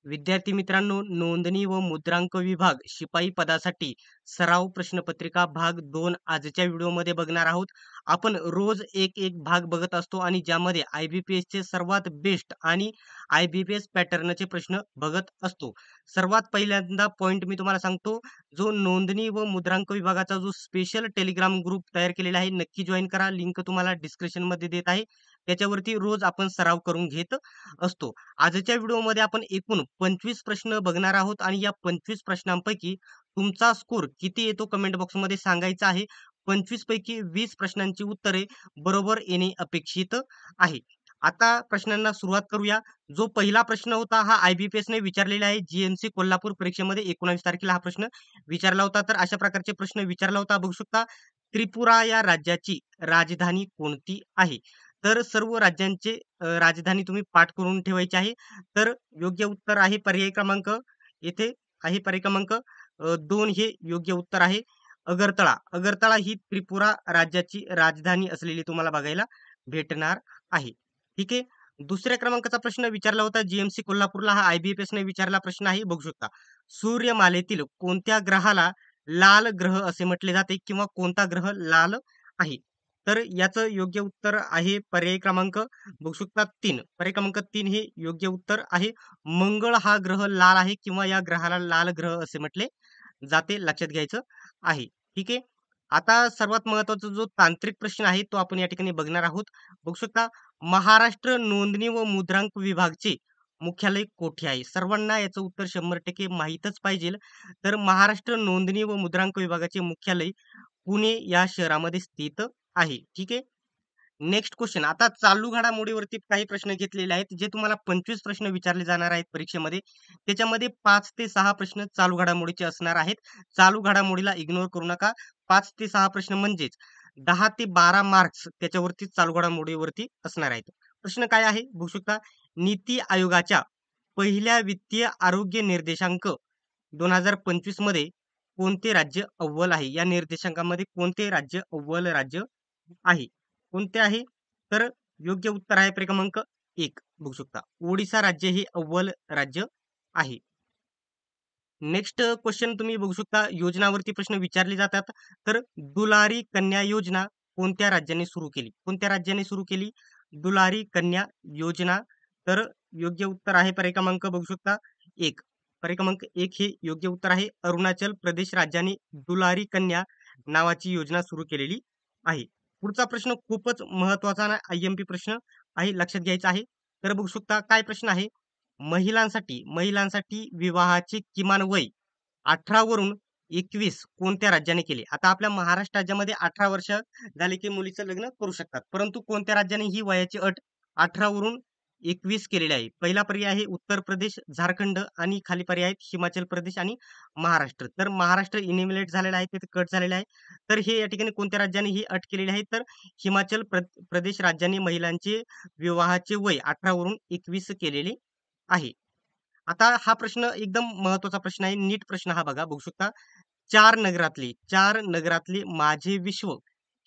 विद्यार्थी मित्रांनो, नोंदणी व मुद्रांक विभाग शिपाई पदासाठी सराव प्रश्नपत्रिका भाग 2 आजच्या व्हिडिओमध्ये बघणार आहोत. आपण रोज एक भाग बघत असतो आणि ज्यामध्ये IBPSचे सर्वात बेस्ट आणि IBPS पॅटर्नचे प्रश्न बघत असतो. सर्वात पहिल्यांदा पॉइंट मी तुम्हाला सांगतो, जो नोंदणी व मुद्रांक विभागाचा जो स्पेशल टेलिग्राम ग्रुप तयार केलेला आहे, नक्की जॉइन करा. लिंक तुम्हाला डिस्क्रिप्शनमध्ये देत आहे. त्याच्यावरती रोज आपण सराव करून घेत असतो. आजच्या व्हिडिओमध्ये आपण एकूण 25 प्रश्न बघणार आहोत आणि या 25 प्रश्नांपैकी तुमचा स्कोर किती येतो कमेंट बॉक्समध्ये सांगायचा आहे. 25 पैकी 20 प्रश्नांची उत्तरे बरोबर येणे अपेक्षित आहे. आता प्रश्नांना सुरुवात करूया. जो पहिला प्रश्न होता हा IBPSने विचारलेला आहे. GNC कोल्हापूर परीक्षेमध्ये 19 तारखेला हा प्रश्न विचारला होता. तर अशा प्रकारचे प्रश्न विचारला होता. बघू शकता. त्रिपुरा या राज्याची राजधानी कोणती आहे? तर सर्व राज्यांचे राजधानी तुम्ही पाठ करून ठेवायची आहे. तर योग्य उत्तर आहे पर्याय क्रमांक येथे आहे पर्याय क्रमांक 2 हे योग्य उत्तर आहे. अगरतळा. अगरतळा ही त्रिपुरा राज्याची राजधानी असलेली तुम्हाला बघायला भेटणार आहे. ठीक आहे. दुसऱ्या क्रमांकाचा प्रश्न विचारला होता GMC कोल्हापूरला हा IBPSने विचारला प्रश्न आहे. बघू शकता. सूर्यमालेतील कोणत्या ग्रहाला लाल ग्रह असे म्हटले जाते किंवा कोणता ग्रह लाल आहे? तर याचं योग्य उत्तर आहे पर्याय क्रमांक बघू शकता 3. पर्याय क्रमांक 3 हे योग्य उत्तर आहे. मंगळ हा ग्रह लाल आहे किंवा या ग्रहाला लाल ग्रह असे म्हटले जाते. लक्षात घ्यायचं आहे. ठीक आहे. आता सर्वात महत्वाचा जो तांत्रिक प्रश्न आहे तो आपण या ठिकाणी बघणार आहोत. बघू शकता. महाराष्ट्र नोंदणी व मुद्रांक विभागचे मुख्यालय कोठे आहे? सर्वांना याचं उत्तर 100% माहीतच पाहिजे. तर महाराष्ट्र नोंदणी व मुद्रांक विभागाचे मुख्यालय पुणे या शहरामध्ये स्थित आहे. ठीक आहे. Next question. आता चालू घडामोडीवरती काही प्रश्न घेतलेले आहेत जे तुम्हाला 25 प्रश्न विचारले जाणार आहेत परीक्षेमध्ये. त्याच्यामध्ये 5 ते 6 प्रश्न चालू घडामोडीचे असणार आहेत. चालू घडामोडीला इग्नोर करू नका. 5 ते 6 प्रश्न म्हणजेच 10 ते 12 मार्क्स त्याच्यावरती चालू घडामोडीवरती असणार आहेत. प्रश्न काय आहे? बघू शकता. नीती आयोगाच्या पहिल्या वित्तीय आरोग्य निर्देशांक 2025 मध्ये कोणते राज्य अव्वल आहे? या निर्देशांकामध्ये कोणते राज्य अव्वल राज्य आहे? कोणते आहे? तर योग्य उत्तर आहे क्रमांक 1. बघू शकता. ओडिसा राज्य हे अव्वल राज्य आहे. नेक्स्ट क्वेश्चन तुम्ही बघू शकता. योजनावरती प्रश्न विचारले जातात. तर दुलारी कन्या योजना कोणत्या राज्याने सुरू केली? कोणत्या राज्याने सुरू केली? दुलारी कन्या योजना. तर योग्य उत्तर आहे पर्याय क्रमांक बघू शकता 1. पर्याय क्रमांक 1 हे योग्य उत्तर आहे. अरुणाचल प्रदेश राज्याने दुलारी कन्या नावाची योजना सुरू केलेली आहे. पुढचा प्रश्न खूपच महत्वाचा IMP प्रश्न आहे. लक्षात घ्यायचा आहे. तर बघू शकता काय प्रश्न आहे? महिलांसाठी विवाहाचे किमान वय 18 वरून 21 कोणत्या राज्याने केले? आता आपल्या महाराष्ट्र राज्यामध्ये 18 वर्ष झाले की मुलीचं लग्न करू शकतात. परंतु कोणत्या राज्याने ही वयाची अट 18 वरून 21 केलेली आहे? पहिला पर्याय आहे उत्तर प्रदेश, झारखंड आणि खाली पर्याय आहेत हिमाचल प्रदेश आणि महाराष्ट्र. तर महाराष्ट्र इनिमिनेट झालेला आहे, ते कट झालेला आहे. तर हे या ठिकाणी कोणत्या राज्याने ही अट केलेली आहे? तर हिमाचल प्रदेश राज्याने महिलांचे विवाहाचे वय 18 वरून 21 केलेले आहे. आता हा प्रश्न एकदम महत्वाचा प्रश्न आहे. नीट प्रश्न हा बघा. बघू शकता. चार नगरातले माझे विश्व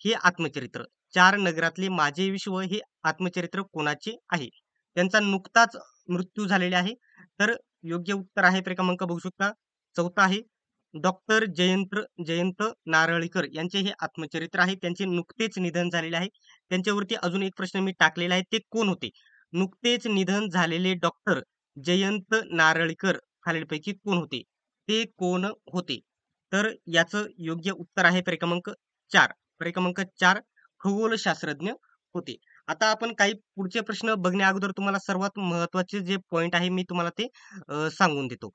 हे आत्मचरित्र. 4 नगरातले माझे विश्व हे आत्मचरित्र कोणाचे आहे? त्यांचा नुकताच मृत्यू झालेला आहे. तर योग्य उत्तर आहे क्रमांक बघू शकता 4 आहे. डॉक्टर जयंत नारळीकर यांचे हे आत्मचरित्र आहे. त्यांचे नुकतेच निधन झालेले आहे. त्यांच्यावरती अजून एक प्रश्न मी टाकलेला आहे. ते कोण होते? नुकतेच निधन झालेले डॉक्टर जयंत नारळीकर खालीलपैकी कोण होते? ते कोण होते? तर याचं योग्य उत्तर आहे क्रमांक 4. क्रमांक 4 खगोलशास्त्रज्ञ होते. आता आपण काही पुढचे प्रश्न बघण्या अगोदर तुम्हाला सर्वात महत्वाचे जे पॉइंट आहे मी तुम्हाला ते सांगून देतो.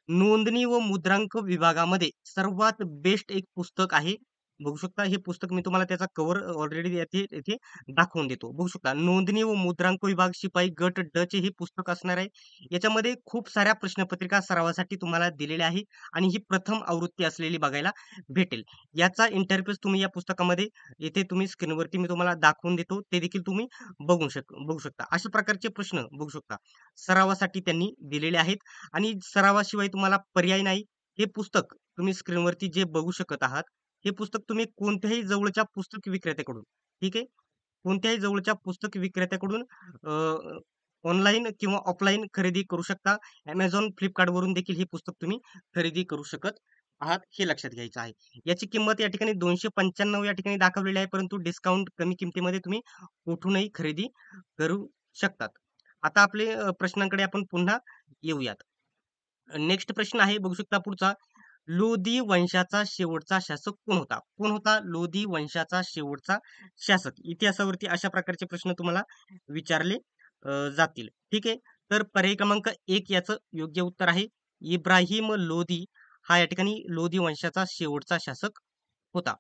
नोंदणी व मुद्रांक विभागामध्ये सर्वात बेस्ट एक पुस्तक आहे. बघू शकता. हे पुस्तक मी तुम्हाला त्याचा कव्हर ऑलरेडी येथे दाखवून देतो. बघू शकता. नोंदणी व मुद्रांक विभाग शिपाई गट ड चे हे पुस्तक असणार आहे. याच्यामध्ये खूप साऱ्या प्रश्नपत्रिका सरावासाठी तुम्हाला दिलेल्या आहे आणि ही प्रथम आवृत्ती असलेली बघायला भेटेल. याचा इंटरफेस तुम्ही या पुस्तकामध्ये येथे तुम्ही स्क्रीनवरती मी तुम्हाला दाखवून देतो. ते देखील तुम्ही बघू शकता. अशा प्रकारचे प्रश्न बघू शकता. सरावासाठी त्यांनी दिलेले आहेत आणि सरावाशिवाय तुम्हाला पर्याय नाही. हे पुस्तक तुम्ही स्क्रीनवरती जे बघू शकत आहात, हे पुस्तक तुम्ही कोणत्याही जवळच्या पुस्तक विक्रेत्याकडून, ठीक आहे? कोणत्याही जवळच्या पुस्तक विक्रेत्याकडून ऑनलाईन किंवा ऑफलाईन खरेदी करू शकता. Amazon, Flipkartवरून देखील हे पुस्तक तुम्ही खरेदी करू शकत आहात, हे लक्षात घ्यायचं आहे. याची किंमत या ठिकाणी 295 या ठिकाणी दाखवलेली आहे, परंतु डिस्काउंट कमी किमतीमध्ये तुम्ही कुठूनही खरेदी करू शकतात. आता आपले प्रश्नांकडे आपण पुन्हा येऊयात. नेक्स्ट प्रश्न आहे, बघू शकता पुढचा. लोधी वंशाचा शेवटचा शासक कोण होता? कोण होता लोधी वंशाचा शेवटचा शासक? इतिहासावरती अशा प्रकारचे प्रश्न तुम्हाला विचारले जातील. ठीक आहे. तर पर्याय क्रमांक 1 याचं योग्य उत्तर आहे. इब्राहिम लोधी हा या ठिकाणी लोधी वंशाचा शेवटचा शासक होता.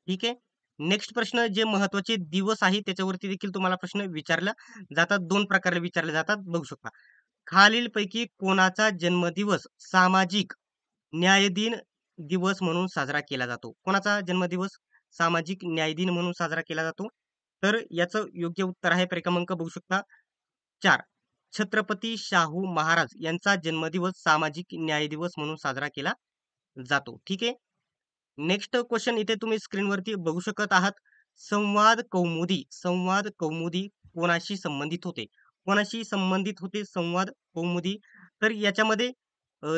ठीक आहे. नेक्स्ट प्रश्न, जे महत्वाचे दिवस आहे त्याच्यावरती देखील तुम्हाला प्रश्न विचारला जातात. 2 प्रकारे विचारले जातात, बघू शकता. खालीलपैकी कोणाचा जन्मदिवस सामाजिक न्याय दिन दिवस म्हणून साजरा केला जातो? कोणाचा जन्मदिवस सामाजिक न्याय दिन म्हणून साजरा केला जातो? तर याचं योग्य उत्तर आहे पर्याय क्रमांक बघू शकता 4. छत्रपती शाहू महाराज यांचा जन्मदिवस सामाजिक न्याय दिवस म्हणून साजरा केला जातो. ठीक आहे. नेक्स्ट क्वेश्चन इथे तुम्ही स्क्रीनवरती बघू शकत आहात. संवाद कौमुदी कोणाशी संबंधित होते? कोणाशी संबंधित होते संवाद कौमुदी? तर याच्यामध्ये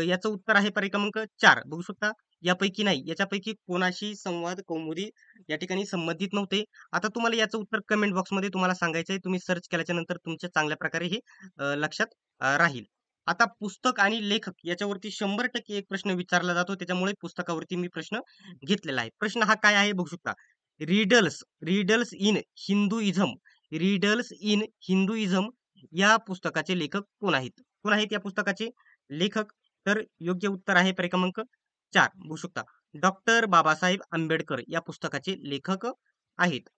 याचं उत्तर आहे पर्याय क्रमांक 4. बघू शकता. यापैकी नाही, याच्यापैकी कोणाशी संवाद कौमुदी या ठिकाणी संबंधित नव्हते. आता तुम्हाला याचं उत्तर कमेंट बॉक्समध्ये तुम्हाला सांगायचं आहे. तुम्ही सर्च केल्याच्या नंतर तुमच्या चांगल्या प्रकारे हे लक्षात राहील. आता पुस्तक आणि लेखक याच्यावरती 100% एक प्रश्न विचारला जातो. त्याच्यामुळे पुस्तकावरती मी प्रश्न घेतलेला आहे. प्रश्न हा काय आहे बघू शकता. Riddles riddles in Hinduism riddles in Hinduism या पुस्तकाचे लेखक कोण आहेत? कोण आहेत या पुस्तकाचे लेखक? तर योग्य उत्तर आहे पर्याय क्रमांक 4. बघू शकता. डॉक्टर बाबासाहेब आंबेडकर या पुस्तकाचे लेखक आहेत.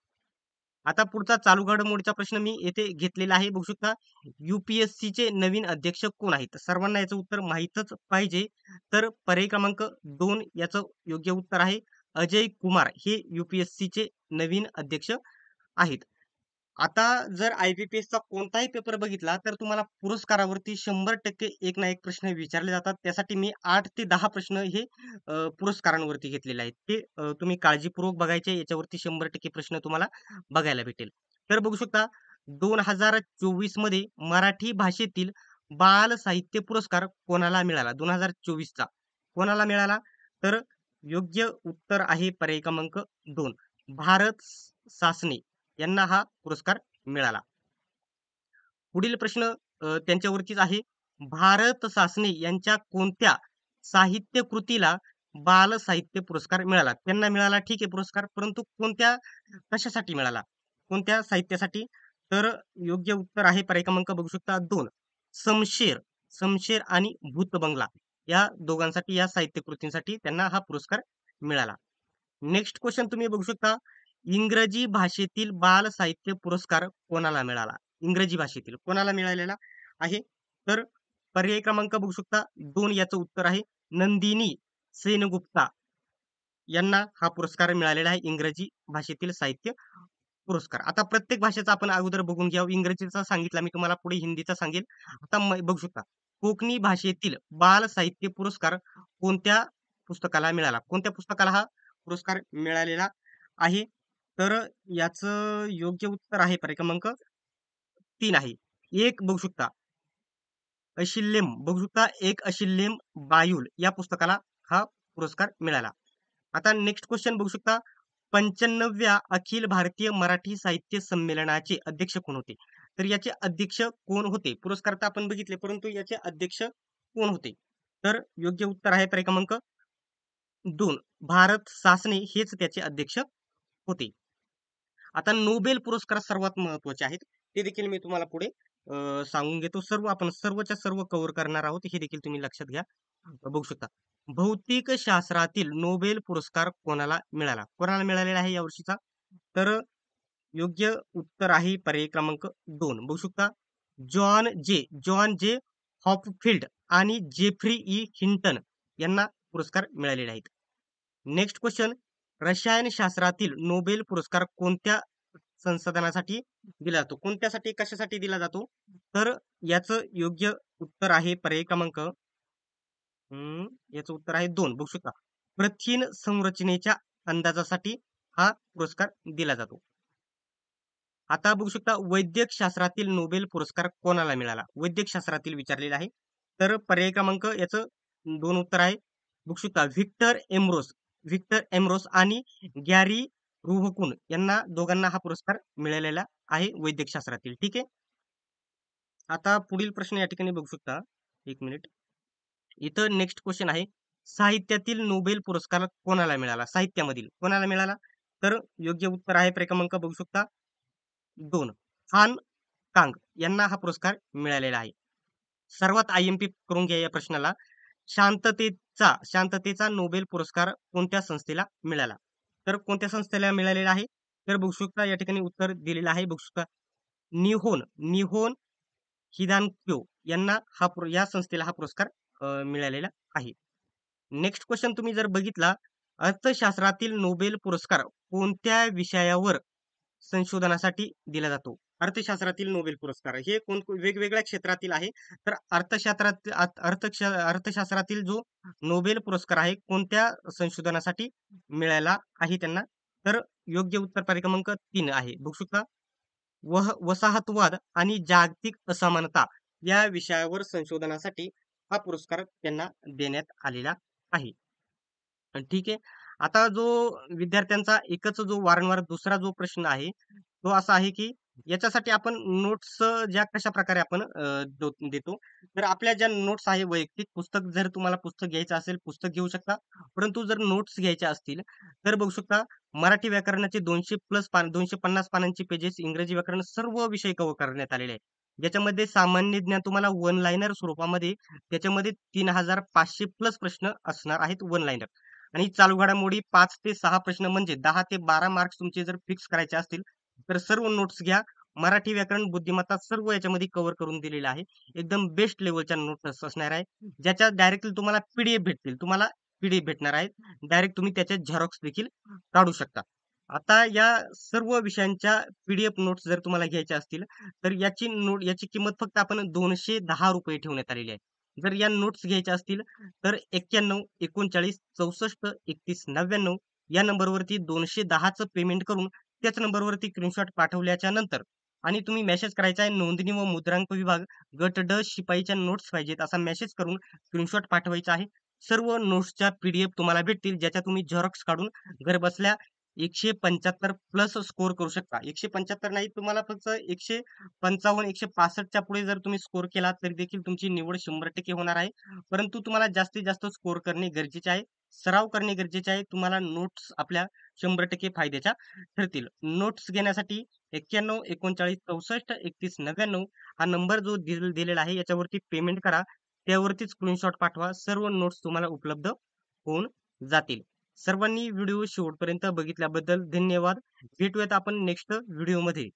आता पुढचा चालू घडामोडीचा प्रश्न मी येथे घेतलेला आहे, बघू शकता. चे नवीन अध्यक्ष कोण आहेत? सर्वांना याचं उत्तर माहीतच पाहिजे. तर पर्याय क्रमांक 2 याचं योग्य उत्तर आहे. अजय कुमार हे चे नवीन अध्यक्ष आहेत. आता जर IBPSचा कोणताही पेपर बघितला तर तुम्हाला पुरस्कारावरती 100% एक ना एक प्रश्न विचारले जातात. त्यासाठी मी 8 ते 10 प्रश्न हे पुरस्कारांवरती घेतलेले आहेत. ते तुम्ही काळजीपूर्वक बघायचे. याच्यावरती 100% प्रश्न तुम्हाला बघायला भेटेल. तर बघू शकता. 2024 मध्ये मराठी भाषेतील बाल साहित्य पुरस्कार कोणाला मिळाला? 2024 चा कोणाला मिळाला? तर योग्य उत्तर आहे पर्याय क्रमांक 2. भारत सासने यांना हा पुरस्कार मिळाला. पुढील प्रश्न त्यांच्यावरतीच आहे. भारत सासने यांच्या कोणत्या साहित्य कृतीला बाल साहित्य पुरस्कार मिळाला? त्यांना मिळाला, ठीक आहे, पुरस्कार, परंतु कोणत्या कशासाठी मिळाला? कोणत्या साहित्यासाठी? तर योग्य उत्तर आहे पर्याय क्रमांक बघू शकता 2. समशेर समशेर आणि भूत बंगला या दोघांसाठी, या साहित्य कृतींसाठी त्यांना हा पुरस्कार मिळाला. नेक्स्ट क्वेश्चन तुम्ही बघू शकता. इंग्रजी भाषेतील बाल साहित्य पुरस्कार कोणाला मिळाला? इंग्रजी भाषेतील कोणाला मिळालेला आहे? तर पर्याय क्रमांक बघू शकता 2 याचं उत्तर आहे नंदिनी सेनगुप्ता यांना हा पुरस्कार मिळालेला आहे, इंग्रजी भाषेतील साहित्य पुरस्कार. आता प्रत्येक भाषेचा आपण अगोदर बघून घ्या. इंग्रजीचा सांगितला मी तुम्हाला, पुढे हिंदीचा सांगेल. आता बघू शकता. कोकणी भाषेतील बाल साहित्य पुरस्कार कोणत्या पुस्तकाला मिळाला? कोणत्या पुस्तकाला हा पुरस्कार मिळालेला आहे? तर याचं योग्य उत्तर आहे पर्याय क्रमांक 3 आहे. एक बघू शकता. अशिल्यम बघू शकता. एक अशिल्यम बायुल या पुस्तकाला हा पुरस्कार मिळाला. आता नेक्स्ट क्वेश्चन बघू शकता. 95व्या अखिल भारतीय मराठी साहित्य संमेलनाचे अध्यक्ष कोण होते? तर याचे अध्यक्ष कोण होते? पुरस्कार तर आपण बघितले, परंतु याचे अध्यक्ष कोण होते? तर योग्य उत्तर आहे पर्याय क्रमांक 2. भारत सासने हेच त्याचे अध्यक्ष होते. आता नोबेल पुरस्कार सर्वात महत्वाचे आहेत. ते देखील मी तुम्हाला पुढे सांगून घेतो. सर्व आपण सर्वच्या सर्व कव्हर करणार आहोत. हे देखील तुम्ही लक्षात घ्या. बघू शकता. भौतिक शास्त्रातील नोबेल पुरस्कार कोणाला मिळाला? कोणाला मिळालेला आहे यावर्षीचा? तर योग्य उत्तर आहे पर्याय क्रमांक 2. बघू शकता. जॉन जे हॉपफिल्ड आणि जेफ्री ई हिंटन यांना पुरस्कार मिळालेले आहेत. Next question. रसायनशास्त्रातील नोबेल पुरस्कार कोणत्या संसाधनासाठी दिला जातो? कोणत्यासाठी, कशासाठी दिला जातो? तर याचं योग्य उत्तर आहे पर्याय क्रमांक याचं उत्तर आहे 2. बघू शकता. प्रथिन संरचनेच्या अंदाजासाठी हा पुरस्कार दिला जातो. आता बघू शकता वैद्यक शास्त्रातील नोबेल पुरस्कार कोणाला मिळाला? वैद्यक शास्त्रातील विचारलेला आहे. तर पर्याय क्रमांक याचं 2 उत्तर आहे. बघू शकता व्हिक्टर एम्रोस आणि गॅरी रुहकून यांना दोघांना हा पुरस्कार मिळालेला आहे वैद्यक शास्त्रातील. ठीक आहे. आता पुढील प्रश्न या ठिकाणी बघू शकता. 1 मिनिट. इथं नेक्स्ट क्वेश्चन आहे. साहित्यातील नोबेल पुरस्कार कोणाला मिळाला? साहित्यामधील कोणाला मिळाला? तर योग्य उत्तर आहे क्रमांक बघू शकता 2. हान कांग यांना हा पुरस्कार मिळालेला आहे. सर्वात आयएमपी करून घ्या या प्रश्नाला. शांततेचा नोबेल पुरस्कार कोणत्या संस्थेला मिळाला? तर कोणत्या संस्थेला मिळालेला आहे? तर बघू शकता या ठिकाणी उत्तर दिलेलं आहे. बघू शकता निहोन हिदानक्यो यांना या संस्थेला हा पुरस्कार मिळालेला आहे. नेक्स्ट क्वेश्चन तुम्ही जर बघितला, अर्थशास्त्रातील नोबेल पुरस्कार कोणत्या विषयावर संशोधनासाठी दिला जातो? अर्थशास्त्रातील नोबेल पुरस्कार हे वेगवेगळ्या क्षेत्रातील आहे. तर अर्थशास्त्रातील जो नोबेल पुरस्कार आहे कोणत्या संशोधनासाठी मिळाला आहे त्यांना? तर योग्य उत्तर पर्याय क्रमांक 3 आहे. बघू शकता वसाहतवाद आणि जागतिक असमानता या विषयावर संशोधनासाठी हा पुरस्कार त्यांना देण्यात आलेला आहे. ठीक आहे. आता जो विद्यार्थ्यांचा एकच जो वारंवार दुसरा जो प्रश्न आहे, तो असा आहे की याच्यासाठी आपण नोट्स ज्या कशाप्रकारे आपण देतो. तर आपल्या ज्या नोट्स आहे वैयक्तिक पुस्तक जर तुम्हाला पुस्तक घ्यायचं असेल, पुस्तक घेऊ शकता. परंतु जर नोट्स घ्यायच्या असतील, तर बघू शकता मराठी व्याकरणाचे 200 प्लस 250 पानांचे पेजेस, इंग्रजी व्याकरण सर्व विषय कव्हर करण्यात आलेले आहेत. ज्याच्यामध्ये सामान्य ज्ञान तुम्हाला वन लाइनर स्वरूपामध्ये त्याच्यामध्ये 3500 प्लस प्रश्न असणार आहेत वन लाइनर. आणि चालू घडामोडी 5 ते 6 प्रश्न म्हणजे 10 ते 12 मार्क्स तुमचे जर फिक्स करायचे असतील, तर सर्व नोट्स घ्या. मराठी व्याकरण, बुद्धिमत्ता सर्व याच्यामध्ये कव्हर करून दिलेलं आहे. एकदम बेस्ट लेव्हलच्या नोट्स असणार आहे. ज्याच्यात डायरेक्टली तुम्हाला पीडीएफ भेटतील. तुम्हाला पीडीएफ भेटणार आहेत. डायरेक्ट तुम्ही त्याचे झेरॉक्स देखील काढू शकता. आता या सर्व विषयांच्या पीडीएफ नोट्स जर तुम्हाला घ्यायच्या असतील, तर याची किंमत फक्त आपण ₹210 ठेवण्यात आलेली आहे. जर या नोट्स घ्यायच्या असतील, तर 91 39 64 31 99 या नंबरवरती 210चं पेमेंट करून त्याच नंबरवरती स्क्रीनशॉट पाठवल्याच्या नंतर आणि तुम्ही मेसेज करायचा आहे नोंदणी व मुद्रांक विभाग गट ड शिपाईच्या नोट्स पाहिजेत असा मेसेज करून स्क्रीनशॉट पाठवायचा आहे. सर्व नोट्सच्या पीडीएफ तुम्हाला भेटतील ज्याच्या तुम्ही झेरॉक्स काढून घर बसल्या 175 प्लस स्कोर करू शकता. 175 नाही तुम्हाला फक्त 155 165च्या पुढे जर तुम्ही स्कोर केला तरी देखील तुमची निवड 100% होणार आहे. परंतु तुम्हाला जास्तीत जास्त स्कोर करणे गरजेचे आहे. सराव करणे गरजेचे आहे. तुम्हाला नोट्स आपल्या 100% फायद्याच्या ठरतील. नोट्स घेण्यासाठी 91 39 64 31 99 हा नंबर जो दिलेला आहे याच्यावरती पेमेंट करा. त्यावरती स्क्रीनशॉट पाठवा. सर्व नोट्स तुम्हाला उपलब्ध होऊन जातील. सर्वांनी व्हिडिओ शेवटपर्यंत बघितल्याबद्दल धन्यवाद. भेटूयात आपण नेक्स्ट व्हिडिओमध्ये.